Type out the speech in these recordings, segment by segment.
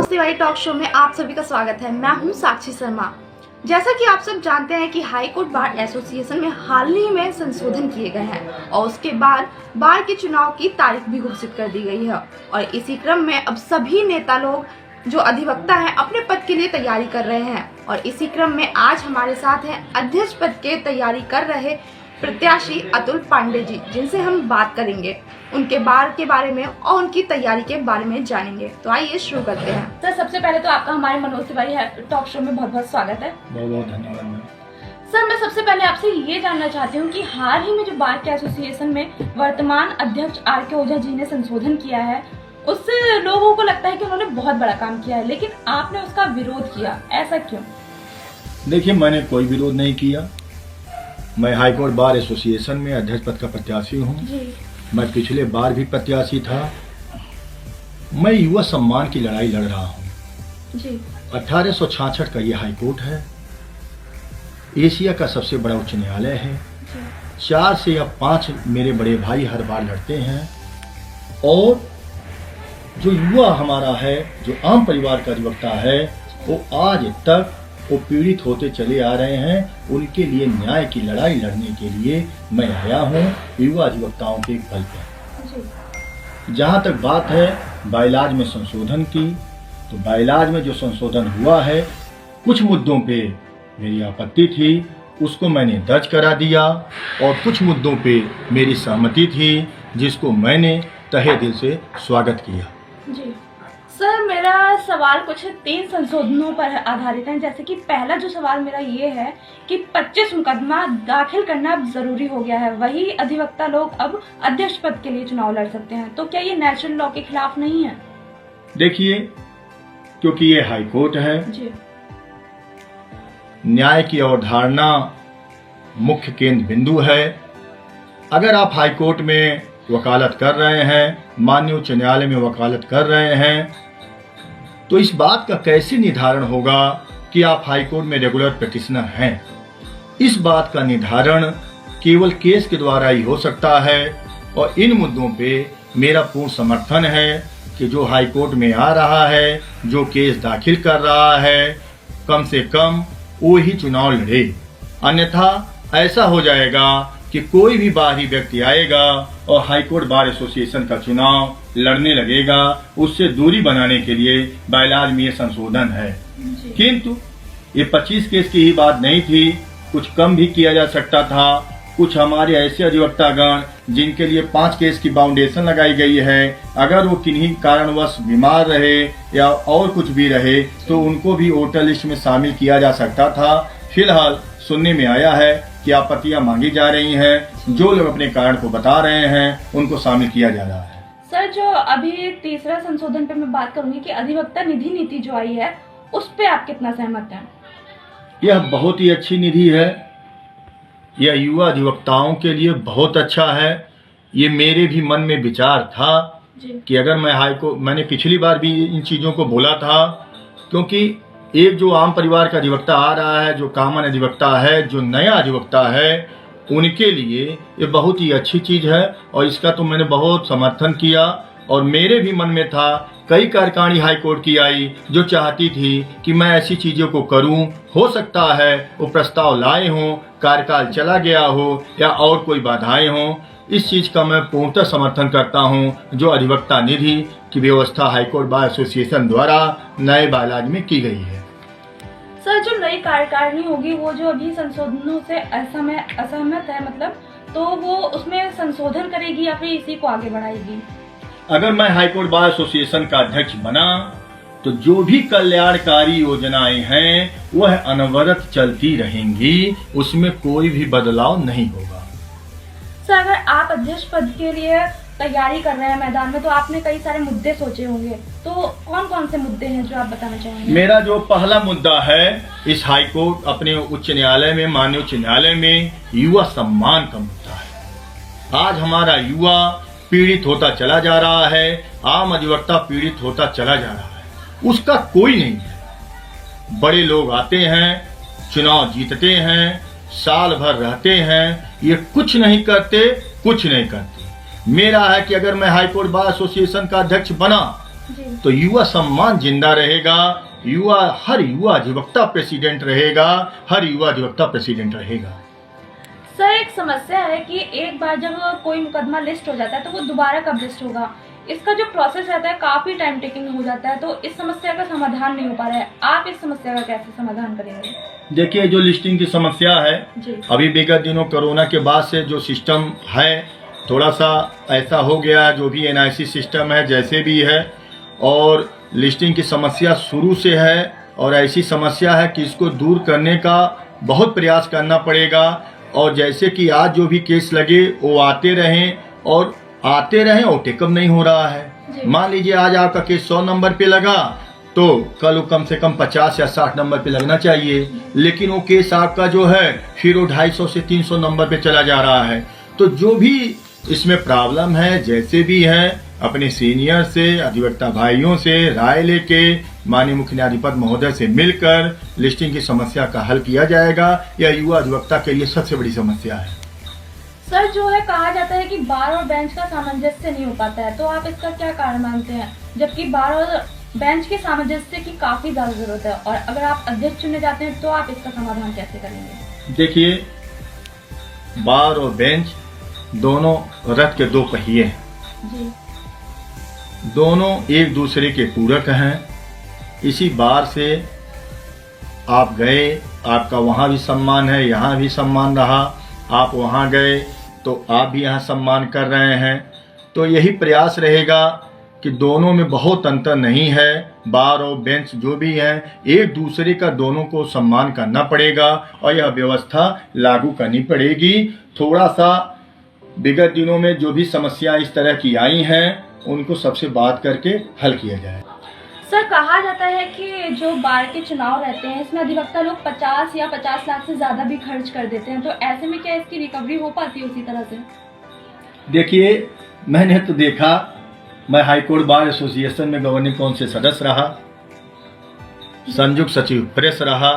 Manoj Tiwari talk show में आप सभी का स्वागत है। मैं हूं साक्षी शर्मा। जैसा कि आप सब जानते हैं कि हाई कोर्ट बार एसोसिएशन में हाल ही में संशोधन किए गए हैं और उसके बाद बार के चुनाव की तारीख भी घोषित कर दी गई है और इसी क्रम में अब सभी नेता लोग जो अधिवक्ता हैं अपने पद के लिए तैयारी कर रहे हैं और इसी क्रम में आज हमारे साथ हैं अध्यक्ष पद के तैयारी कर रहे प्रत्याशी अतुल पांडे जी, जिनसे हम बात करेंगे उनके बार के बारे में और उनकी तैयारी के बारे में जानेंगे। तो आइए शुरू करते हैं। सर, सबसे पहले तो आपका हमारे मनोज तिवारी टॉक शो में बहुत बहुत स्वागत है। बहुत बहुत धन्यवाद। सर, मैं सबसे पहले आपसे ये जानना चाहती हूँ कि हाल ही में जो बार के एसोसिएशन में वर्तमान अध्यक्ष आर.के. ओझा जी ने संशोधन किया है, उससे लोगों को लगता है कि उन्होंने बहुत बड़ा काम किया है, लेकिन आपने उसका विरोध किया, ऐसा क्यों? देखिए, मैंने कोई विरोध नहीं किया। मैं हाई कोर्ट बार एसोसिएशन में अध्यक्ष पद का प्रत्याशी हूँ। मैं पिछले बार भी प्रत्याशी था। मैं युवा सम्मान की लड़ाई लड़ रहा हूँ। 1866 का ये हाई कोर्ट है, एशिया का सबसे बड़ा उच्च न्यायालय है। 4 से या 5 मेरे बड़े भाई हर बार लड़ते हैं और जो युवा हमारा है, जो आम परिवार का अधिवक्ता है, वो आज तक वो पीड़ित होते चले आ रहे हैं। उनके लिए न्याय की लड़ाई लड़ने के लिए मैं आया हूँ युवा अधिवक्ताओं के बल पर। जहाँ तक बात है बाइलाज में संशोधन की, तो बाइलाज में जो संशोधन हुआ है, कुछ मुद्दों पे मेरी आपत्ति थी, उसको मैंने दर्ज करा दिया और कुछ मुद्दों पे मेरी सहमति थी, जिसको मैंने तहे दिल से स्वागत किया। जी सर, मेरा सवाल कुछ 3 संशोधनों पर आधारित है। जैसे कि पहला जो सवाल मेरा ये है कि 25 मुकदमा दाखिल करना अब जरूरी हो गया है, वही अधिवक्ता लोग अब अध्यक्ष पद के लिए चुनाव लड़ सकते हैं, तो क्या ये नेचुरल लॉ के खिलाफ नहीं है? देखिए, क्योंकि ये हाई कोर्ट है जी। न्याय की अवधारणा मुख्य केंद्र बिंदु है। अगर आप हाई कोर्ट में वकालत कर रहे हैं, माननीय उच्च न्यायालय में वकालत कर रहे हैं, तो इस बात का कैसे निर्धारण होगा कि आप हाई कोर्ट में रेगुलर प्रैक्टिशनर हैं? इस बात का निर्धारण केवल केस के द्वारा ही हो सकता है और इन मुद्दों पे मेरा पूर्ण समर्थन है कि जो हाई कोर्ट में आ रहा है, जो केस दाखिल कर रहा है, कम से कम वो ही चुनाव लड़े। अन्यथा ऐसा हो जाएगा कि कोई भी बाहरी व्यक्ति आएगा और हाई कोर्ट बार एसोसिएशन का चुनाव लड़ने लगेगा। उससे दूरी बनाने के लिए बाइलाज में ये संशोधन है। किंतु ये 25 केस की ही बात नहीं थी, कुछ कम भी किया जा सकता था। कुछ हमारे ऐसे अधिवक्तागण जिनके लिए 5 केस की बाउंडेशन लगाई गई है, अगर वो किन्हीं कारणवश बीमार रहे या और कुछ भी रहे तो उनको भी वोटर लिस्ट में शामिल किया जा सकता था। फिलहाल सुनने में आया है कि आपत्तियां मांगी जा रही हैं, जो लोग अपने कारण को बता रहे हैं उनको शामिल किया जा रहा है। सर, जो अभी तीसरा संशोधन पे मैं बात करूंगी कि अधिवक्ता निधि नीति जो आई है, उस पे आप कितना सहमत हैं? यह बहुत ही अच्छी निधि है। यह युवा अधिवक्ताओं के लिए बहुत अच्छा है। ये मेरे भी मन में विचार था कि अगर मैंने पिछली बार भी इन चीज़ों को बोला था, क्योंकि एक जो आम परिवार का अधिवक्ता आ रहा है, जो कॉमन अधिवक्ता है, जो नया अधिवक्ता है, उनके लिए ये बहुत ही अच्छी चीज़ है और इसका तो मैंने बहुत समर्थन किया। और मेरे भी मन में था, कई कार्यकारिणी हाई कोर्ट की आई जो चाहती थी कि मैं ऐसी चीज़ों को करूं। हो सकता है वो प्रस्ताव लाए हों, कार्यकाल चला गया हो या और कोई बाधाएं हों। इस चीज़ का मैं पूर्णतः समर्थन करता हूं जो अधिवक्ता निधि की व्यवस्था हाई कोर्ट बार एसोसिएशन द्वारा नए बाइलाज में की गई है। सर, जो नई कार्यकारिणी होगी वो जो अभी संशोधनों से असहमत है, मतलब तो वो उसमें संशोधन करेगी या फिर इसी को आगे बढ़ाएगी? अगर मैं हाई कोर्ट बार एसोसिएशन का अध्यक्ष बना तो जो भी कल्याणकारी योजनाएं हैं वह अनवरत चलती रहेंगी, उसमें कोई भी बदलाव नहीं होगा। सर, अगर आप अध्यक्ष पद के लिए तैयारी कर रहे हैं मैदान में, तो आपने कई सारे मुद्दे सोचे होंगे, तो कौन कौन से मुद्दे हैं जो आप बताना चाहेंगे? मेरा जो पहला मुद्दा है इस हाई कोर्ट अपने उच्च न्यायालय में, माननीय उच्च न्यायालय में, युवा सम्मान का मुद्दा है। आज हमारा युवा पीड़ित होता चला जा रहा है, आम अधिवक्ता पीड़ित होता चला जा रहा है, उसका कोई नहीं है। बड़े लोग आते हैं, चुनाव जीतते हैं, साल भर रहते हैं, ये कुछ नहीं करते। मेरा है कि अगर मैं हाई कोर्ट बार एसोसिएशन का अध्यक्ष बना जी। तो युवा सम्मान जिंदा रहेगा, हर युवा अधिवक्ता प्रेसिडेंट रहेगा, हर युवा अधिवक्ता प्रेसिडेंट रहेगा। सर एक समस्या है कि एक बार जब कोई मुकदमा लिस्ट हो जाता है तो वो दोबारा कब लिस्ट होगा, इसका जो प्रोसेस रहता है काफी टाइम टेकिंग हो जाता है, तो इस समस्या का समाधान नहीं हो पा रहा है। आप इस समस्या का कैसे समाधान करेंगे? देखिए, जो लिस्टिंग की समस्या है जी। अभी विगत दिनों कोरोना के बाद से जो सिस्टम है थोड़ा सा ऐसा हो गया, जो भी एनआईसी सिस्टम है जैसे भी है, और लिस्टिंग की समस्या शुरू से है और ऐसी समस्या है कि इसको दूर करने का बहुत प्रयास करना पड़ेगा। और जैसे कि आज जो भी केस लगे वो आते रहें और टेकअप नहीं हो रहा है। मान लीजिए आज आपका केस 100 नंबर पे लगा तो कल वो कम से कम 50 या 60 नंबर पे लगना चाहिए, लेकिन वो केस आपका जो है फिर वो 250 से 300 नंबर पे चला जा रहा है। तो जो भी इसमें प्रॉब्लम है, जैसे भी है, अपने सीनियर से, अधिवक्ता भाइयों से राय लेके माननीय मुख्य न्यायाधीश महोदय से मिलकर लिस्टिंग की समस्या का हल किया जाएगा। यह युवा अधिवक्ता के लिए सबसे बड़ी समस्या है। सर जो है कहा जाता है कि बार और बेंच का सामंजस्य नहीं हो पाता है, तो आप इसका क्या कारण मानते हैं, जबकि बार और बेंच के सामंजस्य की काफी ज्यादा जरूरत है, और अगर आप अध्यक्ष चुने जाते हैं तो आप इसका समाधान कैसे करेंगे? देखिए, बार और बेंच दोनों रथ के दो पहिए हैं जी। दोनों एक दूसरे के पूरक हैं। इसी बार से आप गए, आपका वहाँ भी सम्मान है, यहाँ भी सम्मान रहा, आप वहाँ गए तो आप भी यहाँ सम्मान कर रहे हैं। तो यही प्रयास रहेगा कि दोनों में बहुत अंतर नहीं है। बार और बेंच जो भी हैं एक दूसरे का दोनों को सम्मान करना पड़ेगा और यह व्यवस्था लागू करनी पड़ेगी। थोड़ा सा विगत दिनों में जो भी समस्या इस तरह की आई हैं उनको सबसे बात करके हल किया जाए। सर कहा जाता है कि जो बार के चुनाव रहते हैं इसमें अधिवक्ता लोग 50 या 50 लाख से ज्यादा भी खर्च कर देते हैं, तो ऐसे में क्या इसकी रिकवरी हो पाती है उसी तरह से? देखिए, मैंने तो देखा, मैं हाईकोर्ट बार एसोसिएशन में गवर्निंग काउंसिल सदस्य रहा, संयुक्त सचिव प्रेस रहा,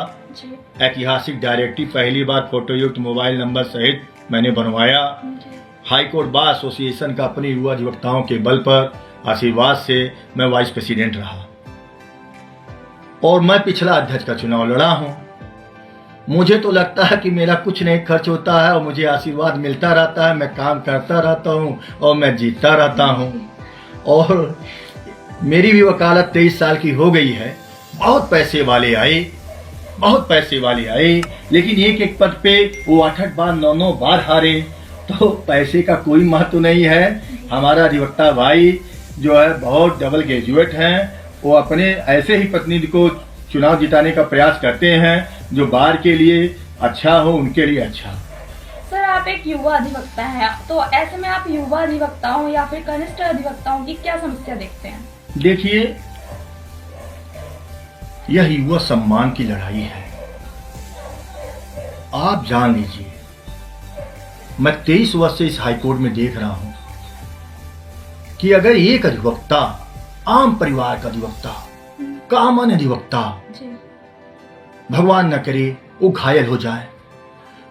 ऐतिहासिक डायरेक्टिव पहली बार फोटोयुक्त मोबाइल नंबर सहित मैंने बनवाया। हाईकोर्ट बार एसोसिएशन का अपने युवा अधिवक्ताओं के बल पर आशीर्वाद से मैं वाइस प्रेसिडेंट रहा और मैं पिछला अध्यक्ष का चुनाव लड़ा हूं। मुझे तो लगता है कि मेरा कुछ नहीं खर्च होता है और मुझे आशीर्वाद मिलता रहता है, मैं काम करता रहता हूं और मैं जीतता रहता हूं। और मेरी भी वकालत 23 साल की हो गई है। बहुत पैसे वाले आए, लेकिन एक एक पद पे वो 8-8 बार 9-9 बार हारे। तो पैसे का कोई महत्व नहीं है। हमारा अधिवक्ता भाई जो है बहुत डबल ग्रेजुएट हैं, वो अपने ऐसे ही प्रतिनिधि को चुनाव जिताने का प्रयास करते हैं जो बार के लिए अच्छा हो, उनके लिए अच्छा। सर आप एक युवा अधिवक्ता हैं, तो ऐसे में आप युवा अधिवक्ताओं या फिर कनिष्ठ अधिवक्ताओं की क्या समस्या देखते हैं? देखिए, यह युवा सम्मान की लड़ाई है। आप जान लीजिए, मैं 23 वर्ष से इस हाईकोर्ट में देख रहा हूं कि अगर एक अधिवक्ता, आम परिवार का अधिवक्ता, कॉमन अधिवक्ता, भगवान न करे वो घायल हो जाए।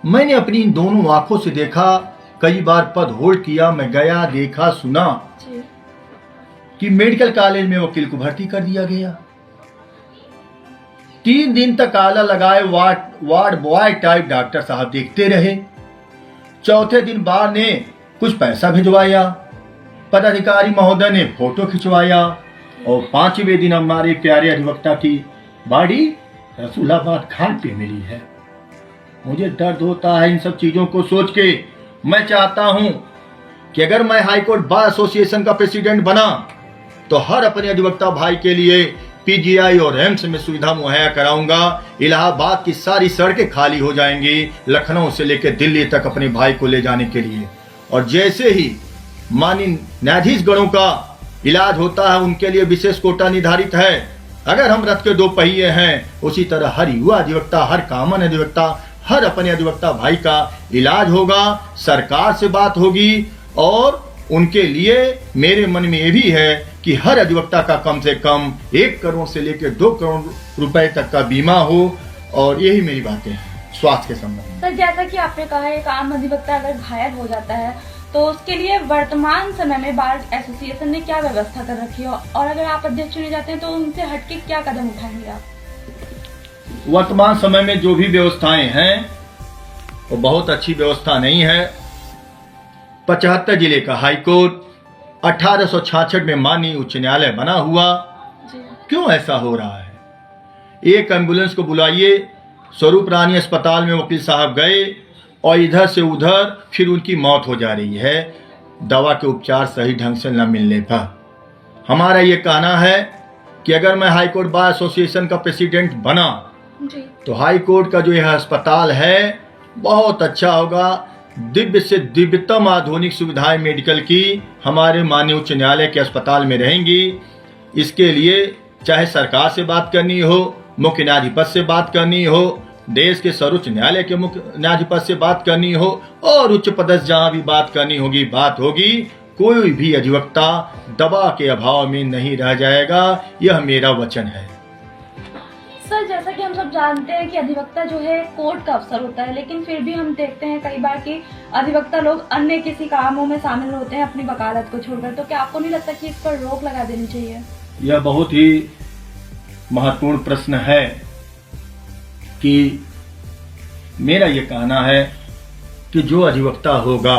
मैंने अपनी इन दोनों आंखों से देखा, कई बार पद होल्ड किया, मैं गया, देखा, सुना कि मेडिकल कॉलेज में वकील को भर्ती कर दिया गया। 3 दिन तक आला लगाए वार्ड बॉय टाइप डॉक्टर साहब देखते रहे। चौथे दिन बार ने कुछ पैसा भिजवाया, पदाधिकारी महोदय ने फोटो खिंचवाया और 5वें दिन हमारे प्यारे अधिवक्ता की बॉडी रसूलाबाद घाट पे मिली है। मुझे दर्द होता है इन सब चीजों को सोच के। मैं चाहता हूं कि अगर मैं हाईकोर्ट बार एसोसिएशन का प्रेसिडेंट बना तो हर अपने अधिवक्ता भाई के लिए पीजीआई और एम्स में सुविधा मुहैया कराऊंगा। इलाहाबाद की सारी सड़कें खाली हो जाएंगी, लखनऊ से लेकर दिल्ली तक अपने भाई को ले जाने के लिए। और जैसे ही माननीय न्यायाधीश गणों का इलाज होता है, उनके लिए विशेष कोटा निर्धारित है। अगर हम रथ के 2 पहिए हैं, उसी तरह हर युवा अधिवक्ता, हर कॉमन अधिवक्ता, हर अपने अधिवक्ता भाई का इलाज होगा, सरकार से बात होगी। और उनके लिए मेरे मन में ये भी है कि हर अधिवक्ता का कम से कम 1 करोड़ से लेकर 2 करोड़ रुपए तक का बीमा हो। और यही मेरी बातें हैं स्वास्थ्य के संबंध में। सर जैसा कि आपने कहा, एक आम अधिवक्ता अगर घायल हो जाता है तो उसके लिए वर्तमान समय में बार एसोसिएशन ने क्या व्यवस्था कर रखी है, और अगर आप अध्यक्ष चुने जाते हैं तो उनसे हटके क्या कदम उठाएंगे आप? वर्तमान समय में जो भी व्यवस्थाएं हैं वो बहुत अच्छी व्यवस्था नहीं है। 75 जिले का हाईकोर्ट, 1866 में माननीय उच्च न्यायालय बना हुआ, क्यों ऐसा हो रहा है? एक एम्बुलेंस को बुलाइए, स्वरूप रानी अस्पताल में वकील साहब गए और इधर से उधर फिर उनकी मौत हो जा रही है, दवा के उपचार सही ढंग से न मिलने पर। हमारा ये कहना है कि अगर मैं हाई कोर्ट बार एसोसिएशन का प्रेसिडेंट बना तो हाई कोर्ट का जो यह अस्पताल है बहुत अच्छा होगा। दिव्य से दिव्यतम आधुनिक सुविधाएं मेडिकल की हमारे माननीय उच्च न्यायालय के अस्पताल में रहेंगी। इसके लिए चाहे सरकार से बात करनी हो, मुख्य न्यायाधीश से बात करनी हो, देश के सर्वोच्च न्यायालय के मुख्य न्यायाधीश से बात करनी हो, और उच्च पदस्थ जहां भी बात करनी होगी बात होगी। कोई भी अधिवक्ता दवा के अभाव में नहीं रह जाएगा, यह मेरा वचन है। सर, जैसा कि हम सब जानते हैं कि अधिवक्ता जो है कोर्ट का अफसर होता है, लेकिन फिर भी हम देखते हैं कई बार कि अधिवक्ता लोग अन्य किसी कामों में शामिल होते हैं अपनी वकालत को छोड़कर। तो क्या आपको नहीं लगता कि इस पर रोक लगा देनी चाहिए? यह बहुत ही महत्वपूर्ण प्रश्न है कि मेरा ये कहना है कि जो अधिवक्ता होगा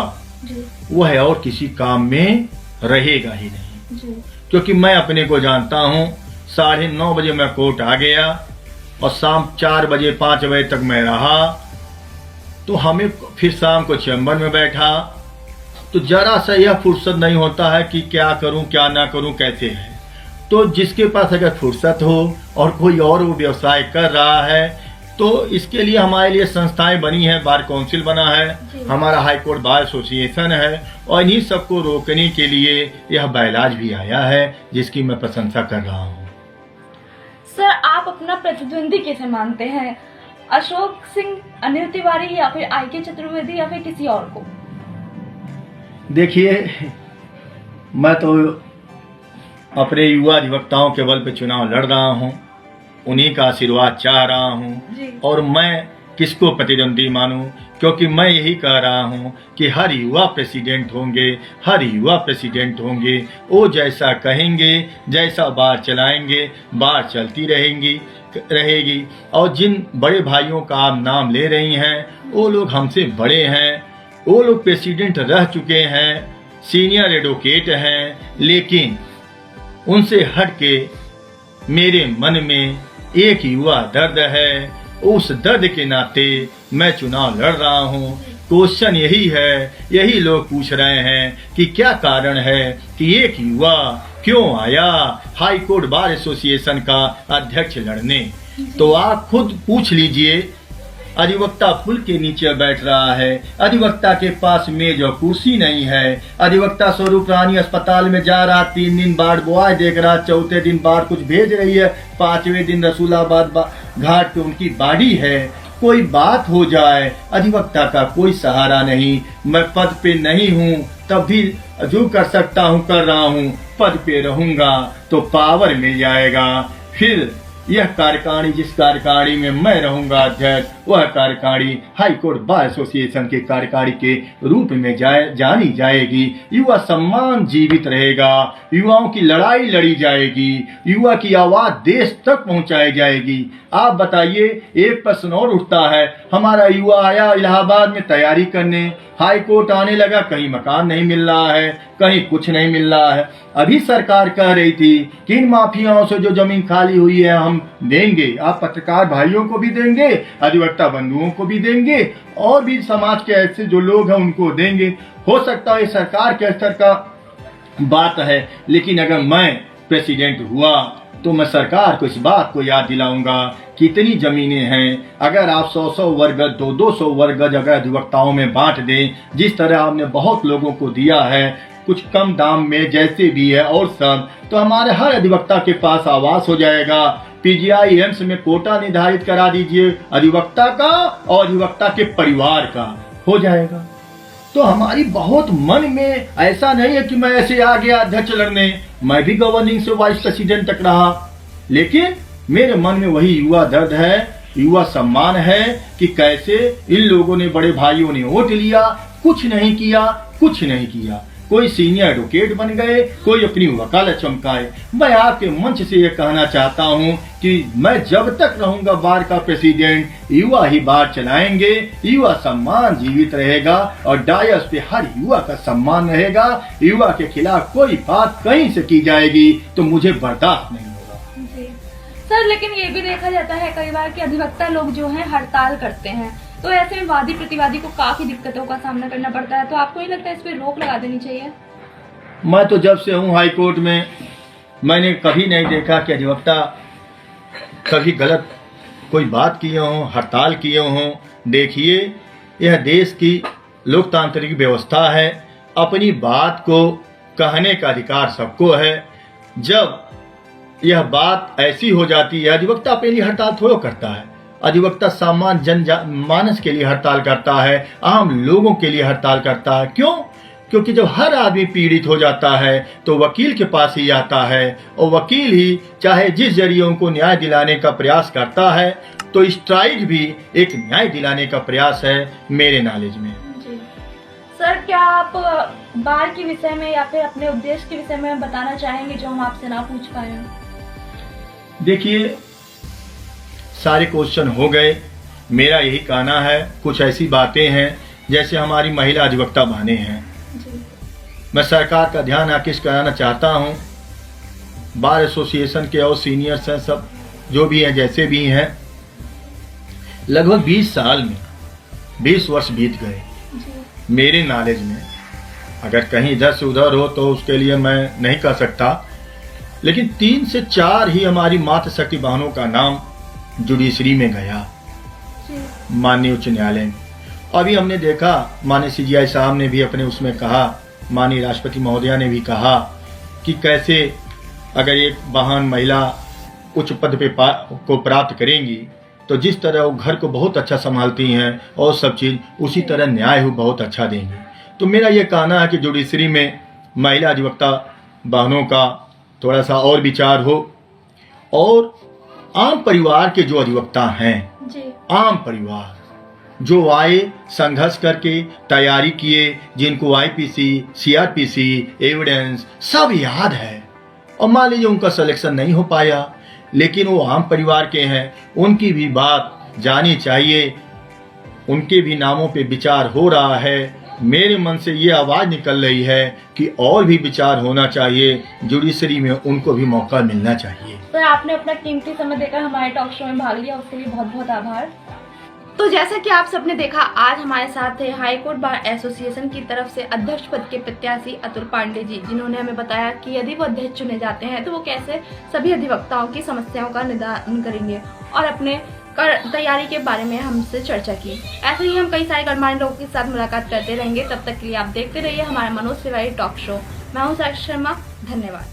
वह और किसी काम में रहेगा ही नहीं। क्योंकि मैं अपने को जानता हूँ, 9:30 बजे मैं कोर्ट आ गया और शाम 4 बजे 5 बजे तक मैं रहा, तो हमें फिर शाम को चैम्बर में बैठा तो जरा सा यह फुर्सत नहीं होता है कि क्या करूं क्या ना करूं कैसे है। तो जिसके पास अगर फुर्सत हो और कोई और वो व्यवसाय कर रहा है तो इसके लिए हमारे लिए संस्थाएं बनी है, बार काउंसिल बना है, हमारा हाई कोर्ट बार एसोसिएशन है, और इन्हीं सबको रोकने के लिए यह बैलाज भी आया है जिसकी मैं प्रशंसा कर रहा हूँ। सर, आप अपना प्रतिद्वंदी कैसे मानते हैं? अशोक सिंह, अनिल तिवारी, या फिर आईके चतुर्वेदी, या फिर किसी और को? देखिए, मैं तो अपने युवा अधिवक्ताओं के बल पे चुनाव लड़ रहा हूँ, उन्हीं का आशीर्वाद चाह रहा हूँ, और मैं किसको प्रतिद्वंदी मानूं, क्योंकि मैं यही कह रहा हूँ कि हर युवा प्रेसिडेंट होंगे, हर युवा प्रेसिडेंट होंगे, वो जैसा कहेंगे, जैसा बार चलाएंगे, बार चलती रहेगी। और जिन बड़े भाइयों का आप नाम ले रही हैं वो लोग हमसे बड़े हैं, वो लोग प्रेसिडेंट रह चुके हैं, सीनियर एडवोकेट हैं, लेकिन उनसे हट के मेरे मन में एक युवा दर्द है। उस दर्द के नाते मैं चुनाव लड़ रहा हूँ। क्वेश्चन यही है, यही लोग पूछ रहे हैं कि क्या कारण है कि एक युवा क्यों आया हाई कोर्ट बार एसोसिएशन का अध्यक्ष लड़ने। तो आप खुद पूछ लीजिए, अधिवक्ता पुल के नीचे बैठ रहा है, अधिवक्ता के पास मेज और कुर्सी नहीं है, अधिवक्ता स्वरूप रानी अस्पताल में जा रहा, 3 दिन बाढ़ बॉय देख रहा, 4थे दिन बाढ़ कुछ भेज रही है, 5वें दिन रसूलाबाद घाट पे उनकी बाड़ी है। कोई बात हो जाए, अधिवक्ता का कोई सहारा नहीं। मैं पद पे नहीं हूँ तब भी जो कर सकता हूँ कर रहा हूँ, पद पे रहूंगा तो पावर मिल जाएगा। फिर यह कार्यकारिणी, जिस कार्यकारिणी में मैं रहूंगा अध्यक्ष, वह कार्यकारिणी हाई कोर्ट बार एसोसिएशन के कार्यकारिणी के रूप में जानी जाएगी। युवा सम्मान जीवित रहेगा, युवाओं की लड़ाई लड़ी जाएगी, युवा की आवाज देश तक पहुंचाई जाएगी। आप बताइए, एक प्रश्न और उठता है, हमारा युवा आया इलाहाबाद में तैयारी करने, हाई कोर्ट आने लगा, कहीं मकान नहीं मिल रहा है, कहीं कुछ नहीं मिल रहा है। अभी सरकार कह रही थी कि इन माफियाओं से जो जमीन खाली हुई है हम देंगे, आप पत्रकार भाइयों को भी देंगे, अधिवक्ता बंधुओं को भी देंगे, और भी समाज के ऐसे जो लोग हैं उनको देंगे। हो सकता है सरकार के स्तर का बात है, लेकिन अगर मैं प्रेसिडेंट हुआ तो मैं सरकार को इस बात को याद दिलाऊंगा कितनी जमीनें हैं। अगर आप 100-100 वर्ग, 200-200 वर्ग अगर अधिवक्ताओं में बांट दें, जिस तरह आपने बहुत लोगों को दिया है, कुछ कम दाम में जैसे भी है और सब, तो हमारे हर अधिवक्ता के पास आवास हो जाएगा। पीजीआई एम्स में कोटा निर्धारित करा दीजिए, अधिवक्ता का और अधिवक्ता के परिवार का हो जाएगा। तो हमारी बहुत मन में ऐसा नहीं है कि मैं ऐसे आ गया अध्यक्ष लड़ने, मैं भी गवर्निंग से वाइस प्रेसिडेंट तक रहा, लेकिन मेरे मन में वही युवा दर्द है, युवा सम्मान है कि कैसे इन लोगों ने, बड़े भाइयों ने वोट लिया, कुछ नहीं किया। कोई सीनियर एडवोकेट बन गए, कोई अपनी वकालत चमकाए। मैं आपके मंच से ये कहना चाहता हूँ कि मैं जब तक रहूंगा बार का प्रेसिडेंट, युवा ही बार चलाएंगे, युवा सम्मान जीवित रहेगा और डायस पे हर युवा का सम्मान रहेगा। युवा के खिलाफ कोई बात कहीं से की जाएगी तो मुझे बर्दाश्त नहीं होगा। जी सर, लेकिन ये भी देखा जाता है कई बार कि अधिवक्ता लोग जो हैं हड़ताल करते हैं, तो ऐसे में वादी प्रतिवादी को काफी दिक्कतों का सामना करना पड़ता है। तो आपको नहीं लगता इस पे रोक लगा देनी चाहिए? मैं तो जब से हूँ हाई कोर्ट में, मैंने कभी नहीं देखा कि अधिवक्ता कभी गलत कोई बात किए हों, हड़ताल किए हों। देखिए, यह देश की लोकतांत्रिक व्यवस्था है, अपनी बात को कहने का अधिकार सबको है। जब यह बात ऐसी हो जाती है, अधिवक्ता अपने लिए हड़ताल थोड़ा करता है। अधिवक्ता सामान्य मानस के लिए हड़ताल करता है, आम लोगों के लिए हड़ताल करता है। क्यों? क्योंकि जब हर आदमी पीड़ित हो जाता है तो वकील के पास ही आता है, और वकील ही चाहे जिस जरिए उनको न्याय दिलाने का प्रयास करता है, तो स्ट्राइक भी एक न्याय दिलाने का प्रयास है मेरे नॉलेज में। जी सर, क्या आप बार के विषय में या फिर अपने उद्देश्य के विषय में बताना चाहेंगे जो हम आपसे ना पूछ पाए हैं? देखिए, सारे क्वेश्चन हो गए। मेरा यही कहना है, कुछ ऐसी बातें हैं जैसे हमारी महिला अधिवक्ता बहनें हैं, मैं सरकार का ध्यान आकृष्ट कराना चाहता हूँ। बार एसोसिएशन के और सीनियर्स हैं, सब जो भी हैं जैसे भी हैं, लगभग 20 साल में 20 वर्ष बीत गए मेरे नॉलेज में। अगर कहीं इधर से उधर हो तो उसके लिए मैं नहीं कह सकता, लेकिन 3 से 4 ही हमारी मातृशक्ति बहनों का नाम जुडिशरी में गया, माननीय उच्च न्यायालय में। अभी हमने देखा, माननीय CJI साहब ने भी अपने उसमें कहा, माननीय राष्ट्रपति महोदया ने भी कहा कि कैसे अगर एक बहन महिला उच्च पद पे को प्राप्त करेंगी तो जिस तरह वो घर को बहुत अच्छा संभालती हैं और सब चीज़, उसी तरह न्याय वो बहुत अच्छा देंगी। तो मेरा ये कहना है कि जुडिशरी में महिला अधिवक्ता बहनों का थोड़ा सा और विचार हो, और आम परिवार के जो अधिवक्ता हैं, आम परिवार जो आए, संघर्ष करके तैयारी किए, जिनको IPC, CRPC, एविडेंस सब याद है, और मान लीजिए उनका सिलेक्शन नहीं हो पाया, लेकिन वो आम परिवार के हैं, उनकी भी बात जानी चाहिए, उनके भी नामों पे विचार हो रहा है। मेरे मन से ये आवाज़ निकल रही है कि और भी विचार होना चाहिए, जुडिशरी में उनको भी मौका मिलना चाहिए। सर, आपने अपना कीमती समय देकर हमारे टॉक शो में भाग लिया, उसके लिए बहुत बहुत आभार। तो जैसा कि आप सबने देखा, आज हमारे साथ थे हाई कोर्ट बार एसोसिएशन की तरफ से अध्यक्ष पद के प्रत्याशी अतुल पांडे जी, जिन्होंने हमें बताया कि यदि वो अध्यक्ष चुने जाते हैं तो वो कैसे सभी अधिवक्ताओं की समस्याओं का निदान करेंगे, और अपने तैयारी के बारे में हमसे चर्चा की। ऐसे ही हम कई सारे गणमान्य लोगों के साथ मुलाकात करते रहेंगे। तब तक के लिए आप देखते रहिए हमारा मनोज तिवारी टॉक शो। मैं हूँ साक्षी शर्मा, धन्यवाद।